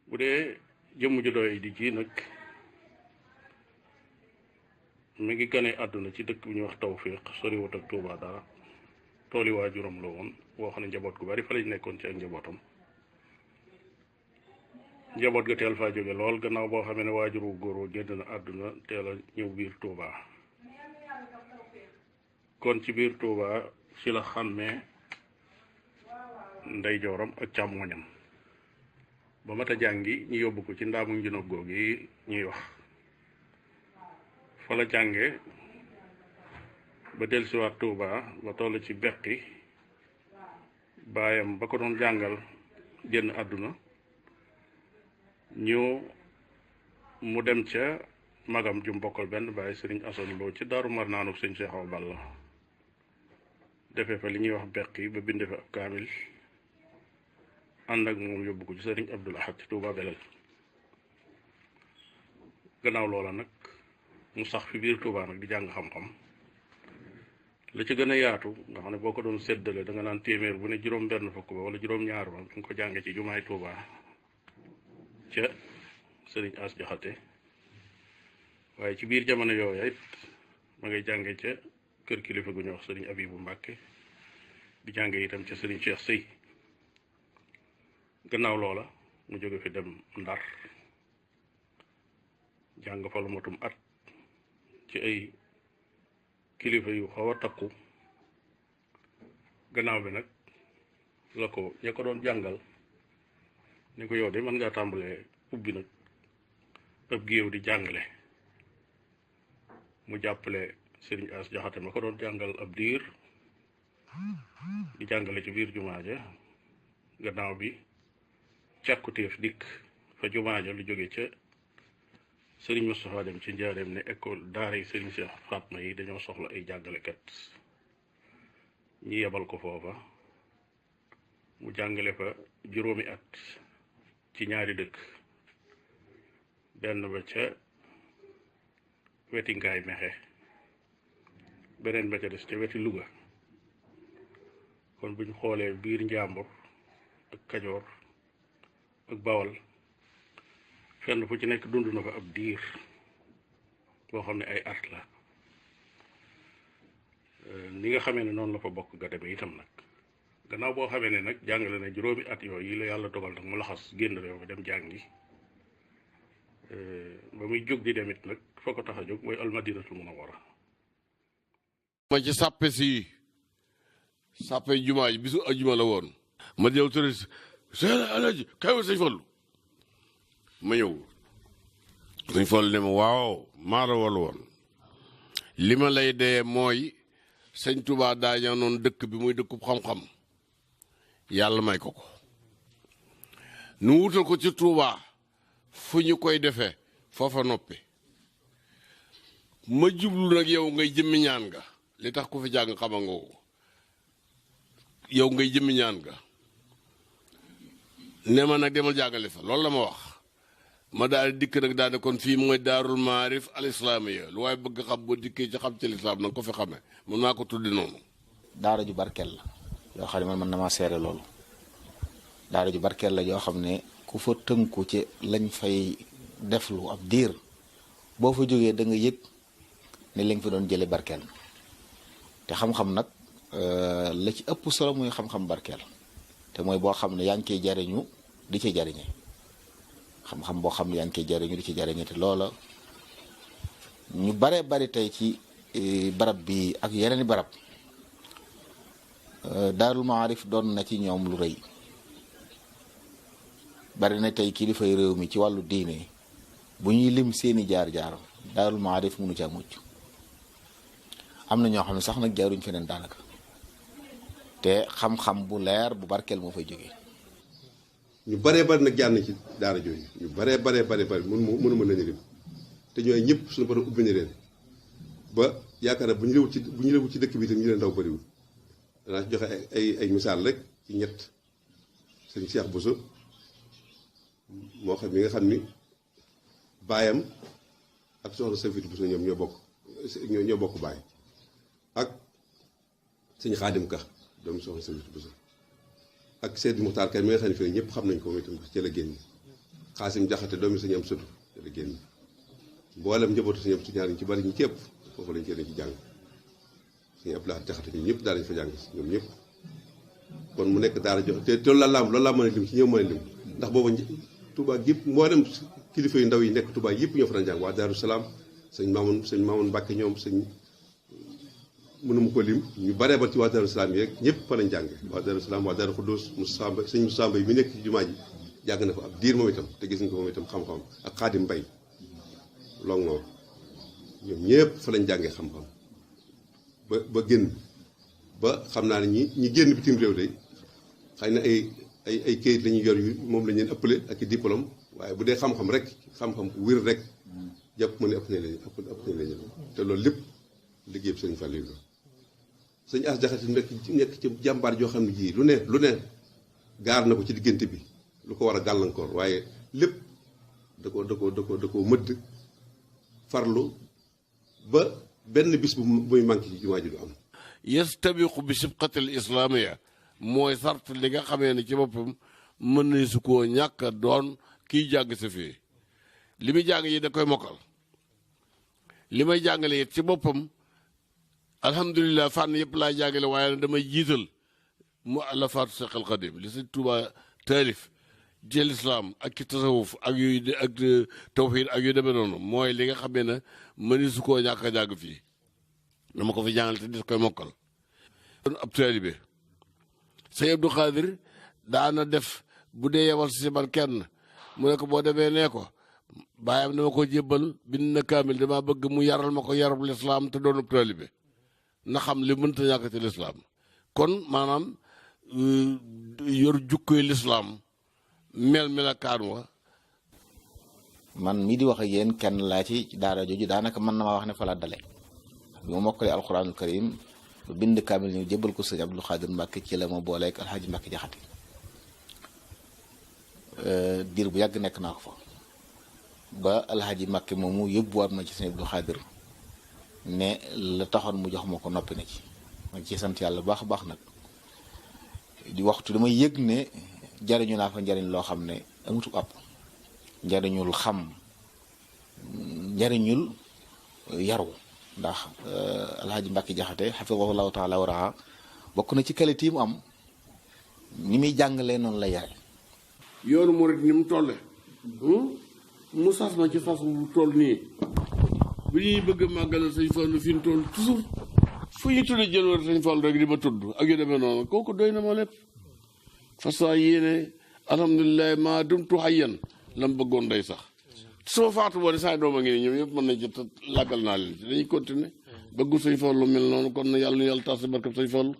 bu dee jëmm ju doy di ji nag mi ngi gane àdduna ci dëkk bu ñuy wax Tawfiq soriwut ak Touba dara tooli waajuram la woon boo xam ne njaboot gu bari fa lañ nekkoon ci ak njabootam njaboot ga teel faa jóge lool gannaaw boo xamee ne waajur wu góor wa génn na àdduna teel a ñëw biir Touba kon ci biir Touba ci la xàmmee ndeyjooram ak càmmoñam ba mat a jàngi ñu yóbbu ko ci ndaamu njëno googu yi ñuy wax fa la jànge ba dellusiwaat Touba ba toll ci beqi baayam ba ko doon jàngal génn àdduna ñu mu dem ca magam ju mbokkal benn baay Serigne Assane Lo ci Daaru Marnaanu sëñ Cheikh Awa Balla defee fa li ñuy wax beqi ba binde fa ab kaamil ànd ak moom yóbbu ko ci Serigne Abdoul Ahad ci Touba Belel gannaaw loola nag mu sax fi biir Touba nag di jàng xam-xam la ci gën a yaatu nga xam ne boo ko doon séddale da nga naan téeméer bu ne juróom benn fukk ba wala juróom-ñaar ba nga ko jànge ci jumaay Touba ca Serigne As Jaxate waaye ci biir jamono yooya it ma ngay jànge ca kër kilifa gu ñuy wax Serigne Abibu Mbacke di jànge itam ca Serigne Cheikh Sey gannaaw loola mu jóge fi dem Ndar jàng fa lu matum at ci ay kilifa yu xaw a takku gannaaw bi nag la ko ña ko doon jàngal ni ko yow de mën ngaa tàmbalee ubbi nag ab géew di jàngale mu jàppale Serigne As Jaxate ma ko doon jàngal ab diir di jàngale ci biir jumaa ja gannaaw bi càkkutéef dikk fa jumaa ja lu jóge ca Serigne Moustapha dem ci njaareem ne école Daray Serigne Cheikh Fatma yi dañoo soxla ay jàngalekat ñi yebal ko foofa mu jàngale fa juróomi at ci ñaari dëkk benn ba ca weti Ngaay Mexe beneen ba ca des ca weti Louga kon buñ xoolee biir Njàmbur ak Kajoor ak Bawal fenn fu ci nekk dund na fa ab diir boo xam ne ay at la ni nga xamee ne noonu la fa bokk ga demee itam nag gannaaw boo xamee ne nag jàngale na juróomi at yooyu yi la yàlla dogal nag mu laxas génn réew mi dem jàngi ba muy jóg di demit nag fa ko tax a jóg mooy almadinatul munawwara ma ci sàppe si sàppe jumaa ji bisu ajuma la woon ma jëw tëris seen alaji kay sëñ Fallu ma ñëw sëñ Fallu ne ma waaw maa la wol woon li ma lay dee mooy sëñ Touba daa ñaanoon dëkk bi muy dëkkub xam-xam yàlla may ko ko nu wutal ko ci Touba fu ñu koy defee foofa noppi ma jublu nag yow ngay jëmmi ñaan nga li tax ku fi jàng xama nga ko yow ngay jëmmi ñaan nga ne ma nag demal jàngale fa loolu la ma wax ma daal dikk nag daal ne kon fii mooy daarul maarif al islaamiya lu waaye bëgg xam boo dikkee ci xam ci lislaam nanga ko fi xamee mën naa ko tuddi noonu. daara ju barkeel la yoo xam ne man mën na maa seere loolu daara ju barkeel la yoo xam ne ku fa tënku ci lañ fay deflu ab diir boo fa jógee da nga yëg ne li nga fi doon jële barkeel te xam-xam nag la ci ëpp solo muy xam-xam barkeel te mooy boo xam ne yaa ngi koy jariñu di ci jariñe xam-xam boo xam ne yaa ngi koy jariñu di ci jariñe te loola ñu bare bari tey ci barab bi ak yeneen i barab daarul maarif doon na ci ñoom lu rëy bari na tey kilifay réew mi ci wàllu diine bu ñuy lim seeni jaar-jaar daarul maarif mënu caa mucc am na ñoo xam ne sax nag jaaruñ feneen daanaka te xam-xam bu leer bu barkeel moo fay jógee. ñu baree bari nag jaar na ci daara jooju ñu baree bari mënu mën nañu lim te ñooy ñëpp suñu borom ubbi na leen ba yaakaar naa bu ñu lewut ci dëkk bi tam ñu leen ndaw bariwul danaa ci joxe ay misaal rek ci ñett sëñ Cheikh Bousso moo xam mi nga xam ni baayam ak soxna Safit Bousso ñoom ñoo bokk baay ak sëñ Khadim Ka doomu soxna Safit Bousso ak Seydou Muxtaar Kay mi nga xam ne fii ñëpp xam nañ ko moom itam ci la génn xaasim jaxate doomi sëñ am sëtu la génn mboolem njabootu sëñ am sëtu ñaar ñu ci bari ñu ceeb foofu lañ génne ci jàng sëñ Abdoulaye jaxate ñoom ñëpp daal lañ fa jàng ñoom ñëpp kon mu nekk daara jox te loolu laa mën a lim ci ñëw mën a lim ndax booba Touba gépp mboolem kilifa yu ndaw yi nekk Touba yëpp ñoo fa daan jàng waa Daaru Salaam sëñ Maamoun Mbacke ñoom sëñ mënuma ko lim ñu baree ba ci waa Daaru Salaam yeeg ñëpp fa lañ jàng waa Daaru Salaam waa Daaru Xuddoos sëñ Moussa Mbaye mi nekk ci jumaa ji jàng na fa ab diir moom itam te gis nga ko moom itam xam-xam ak xaadim mbay longor ñoom ñëpp fa lañ jàngee xam-xam ba génn ba xam naa ne ñi génn bitim réew de xëy na ay kayit la ñuy yor yu moom lañ leen ëppale ak i diplôme waaye bu dee xam-xam rek xam-xam wér rek jàpp ma ne ëpp nañ lañu te loolu lépp liggéey bi sëñ Fallilou sëñ As Jaxate nekk ci jàmbaar joo xam ne ji lu ne gaar na ko ci diggante bi lu ko war a gàllankoor waaye lépp da ko mëdd farlu ba benn bis bu muy manqué ci jumaa ji du am yastabiqu bi sibqatil islaamiya mooy sart li nga xamee ne ci boppam mën na su koo ñàkk a doon kiy jàng sa fii li muy jàng yi da koy mokkal li may jàngale it ci boppam alhamdulilah fànn yëpp laay jàngale waaye nag damay jiital mu àllafaatu Seexal Xadim li Sëñ Tuubaa taalif ci lislaam ak ci tasawuf ak yooyu ak tawxiid ak yu demee noonu mooy li nga xamee ne mëni su koo ñàkk a jàng fii dama ko fi jàngale te dis koy mokkal ab taalibe Sëñ Abdou Khadir daana def bu dee yebal si man kenn mu ne ko boo demee nee ko bàyyam dama ko jébbal bind na kaamil dama bëgg mu yaral ma ko yarab lislaam te doonub taalibe na xam li mënta ñàkk ci lislaam kon maanaam yor jukkoy lislaam melakaan wa man mii di wax ak yéen kenn laa ci daara jooju daanaka mën na maa wax ne fa la dale bi ma mokkale alxuraanul karim ba bind kaamil ñu jébbal ko sëñ Abdou Khadir Mbacke ci la ma booleeg alxaaji Mbacke jaxate diir bu yàgg nekk naa ko fa ba alxaaji Mbacke moomu yóbbuwaat ma ci sëñ Abdou Khadir ne la taxoon mu jox ma ko noppi na ci ma ci sant yàlla baax a baax nag di waxtu damay yëg ne jariñu naa fa njariñ loo xam ne amutu àpp njariñul xam njariñul yaru ndax alxaaji Mbacke jaxate xafidahullahu taala waraha bokk na ci qualité yi mu am ni muy jàngalee noonu la yare yoonu murit ni mu tolle mu sas ma ci fas bu toll nii bu ñuy bëgg a màggalal sëñ Fallu fi mu toll toujours fu ñu tudde jël war sëñ Fallu rek di ma tudd ak yu demee noonu kooku doy na ma lépp fas waa yéene alhamdulilah maa dumtu hayyan lam bëggoon day sax soo faatu boo ne saa doom a ngi nii ñoom yëpp mën nañ ci làggal naa leen ci dañuy continuer bëggu sëñ Fallu mel noonu kon na yàlla nu yàlla tas si barkab sëñ Fallu